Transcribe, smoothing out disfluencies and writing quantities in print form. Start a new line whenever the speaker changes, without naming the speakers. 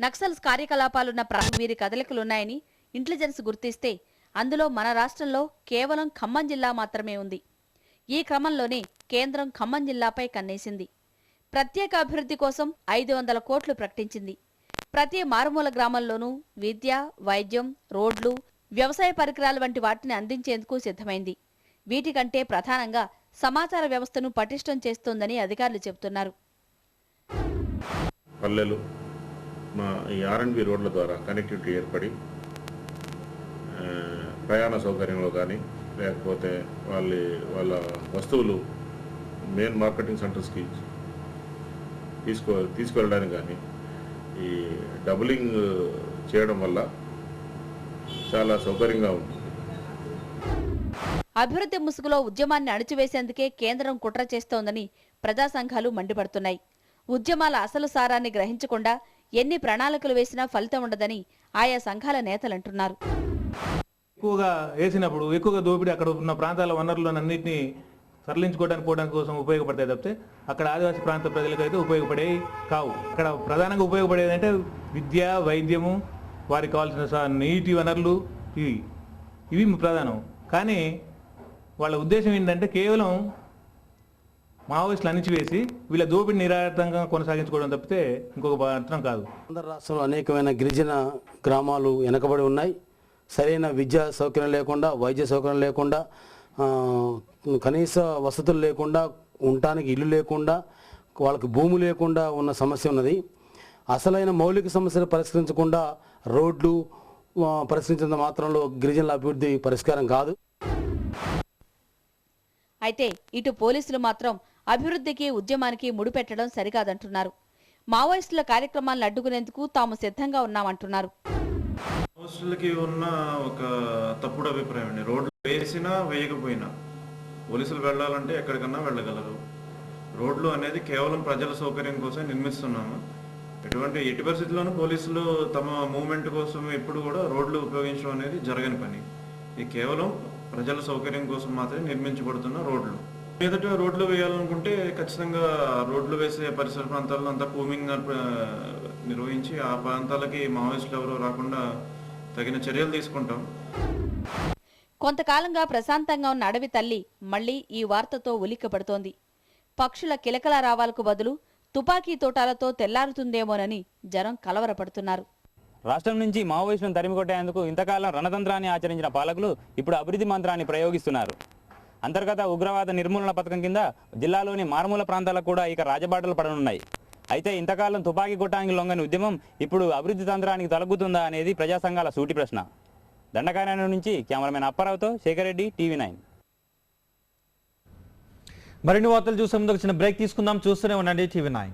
నక్సల్స్ కార్యకలాపాలున్న వీరి కదలికలున్నాయని ఇంటెలిజెన్స్ గుర్తిస్తే అందులో మన రాష్ట్రంలో కేవలం ఖమ్మం జిల్లా మాత్రమే ఉంది. ఈ క్రమంలోనే కేంద్రం ఖమ్మం జిల్లాపై కన్నేసింది. ప్రత్యేక అభివృద్ధి కోసం 500 కోట్లు ప్రకటించింది. ప్రతి మారుమూల గ్రామంలోనూ విద్య, వైద్యం, రోడ్లు, వ్యవసాయ పరికరాలు వంటి వాటిని అందించేందుకు సిద్ధమైంది. వీటికంటే ప్రధానంగా సమాచార వ్యవస్థను పటిష్టం చేస్తోందని అధికారులు చెబుతున్నారు.
పల్లెలు మా ఈ ఆర్ఎండ్బి రోడ్ల ద్వారా కనెక్టివిటీ ఏర్పడి ప్రయాణ సౌకర్యంలో కానీ లేకపోతే వాళ్ళ వస్తువులు మెయిన్ మార్కెటింగ్ సెంటర్స్కి తీసుకువెళ్ళడానికి కానీ ఈ డబులింగ్ చేయడం వల్ల చాలా సౌకర్యంగా ఉంది.
అభివృద్ధి ముసుగులో ఉద్యమాన్ని అణచివేసేందుకే కేంద్రం కుట్ర చేస్తోందని ప్రజా సంఘాలు మండిపడుతున్నాయి. ఉద్యమాల అసలు సారాన్ని గ్రహించకుండా ఎన్ని ప్రణాళికలు వేసినా ఫలితం ఉండదని ఆయా సంఘాల నేతలంటున్నారు.
ఎక్కువగా వేసినప్పుడు ఎక్కువగా దోపిడీ అక్కడ ఉన్న ప్రాంతాల వనరులన్నింటినీ తరలించుకోవడానికి పోవడానికి కోసం ఉపయోగపడతాయి తప్పితే అక్కడ ఆదివాసీ ప్రాంత ప్రజలకు అయితే ఉపయోగపడేవి కావు. అక్కడ ప్రధానంగా ఉపయోగపడేది అంటే విద్య, వైద్యము, వారికి కావాల్సిన నీటి వనరులు ఇవి ప్రధానం. కానీ వాళ్ళ ఉద్దేశం ఏంటంటే కేవలం మావోయిస్టులు అణిచివేసి వీళ్ళ దోపిడీ నిరార్థంగా కొనసాగించుకోవడం తప్పితే ఇంకొక అర్థం కాదు.
ఆంధ్ర రాష్ట్రంలో అనేకమైన గిరిజన గ్రామాలు వెనకబడి ఉన్నాయి. సరైన విద్యా సౌకర్యం లేకుండా, వైద్య సౌకర్యం లేకుండా, కనీస వసతులు లేకుండా, ఉండటానికి ఇల్లు లేకుండా, వాళ్ళకి భూమి లేకుండా ఉన్న సమస్య ఉన్నది. అసలైన మౌలిక సమస్యలు పరిష్కరించకుండా రోడ్లు పరిష్కరించిన మాత్రంలో గిరిజనుల అభివృద్ధి పరిష్కారం కాదు.
అయితే ఇటు పోలీసులు మాత్రం అభివృద్ధికి ఉద్యమానికి ముడిపెట్టడం సరికాదంటున్నారు. మావోయిస్టుల కార్యక్రమాలను అడ్డుకునేందుకు తాము సిద్ధంగా ఉన్నామంటున్నారు.
మావోయిస్టులకి ఉన్న ఒక తప్పుడు అభిప్రాయం అండి, రోడ్లు వేసినా వేయకపోయినా పోలీసులు వెళ్ళాలంటే ఎక్కడికన్నా వెళ్ళగలరు. రోడ్లు అనేది కేవలం ప్రజల సౌకర్యం కోసం నిర్మిస్తున్నాము. ఎట్టి పరిస్థితుల్లోనూ పోలీసులు తమ మూవ్మెంట్ కోసం ఎప్పుడు కూడా రోడ్లు ఉపయోగించడం అనేది జరగని పని. ఇది కేవలం ప్రజల సౌకర్యం కోసం మాత్రమే నిర్మించబడుతున్న రోడ్లు. మీదట రోడ్లు వేయాలనుకుంటే ఖచ్చితంగా రోడ్లు వేసే పరిసర ప్రాంతాల్లో అంతా కూమింగ్ నిర్వహించి ఆ ప్రాంతాలకి మావోయిస్టులు ఎవరో రాకుండా తగిన చర్యలు తీసుకుంటాం.
కొంతకాలంగా ప్రశాంతంగా ఉన్న అడవి తల్లి మళ్లీ ఈ వార్తతో ఉలిక్కపడుతోంది. పక్షుల కిలకల రావాలకు బదులు తుపాకీ తోటాలతో తెల్లారుతుందేమోనని జనం కలవరపడుతున్నారు.
రాష్ట్రం నుంచి మావోయిస్టులను తరిమికొట్టేందుకు ఇంతకాలం రణతంత్రాన్ని ఆచరించిన పాలకులు ఇప్పుడు అభివృద్ధి మంత్రాన్ని ప్రయోగిస్తున్నారు. అంతర్గత ఉగ్రవాద నిర్మూలన పథకం కింద జిల్లాలోని మారుమూల ప్రాంతాలకు కూడా ఇక రాజబాటలు పడనున్నాయి. అయితే ఇంతకాలం తుపాకీ కొట్టానికి లొంగని ఉద్యమం ఇప్పుడు అభివృద్ధి తంత్రానికి తలగుతుందా అనేది ప్రజా సంఘాల సూటి ప్రశ్న. దండకారణ్యం నుంచి కెమెరామెన్ అప్పారావుతో శేఖర్ రెడ్డి, TV9.
మరిన్ని వార్తలు చూసే ముందు చిన్న బ్రేక్ తీసుకుందాం. చూస్తూనే ఉండండి TV9.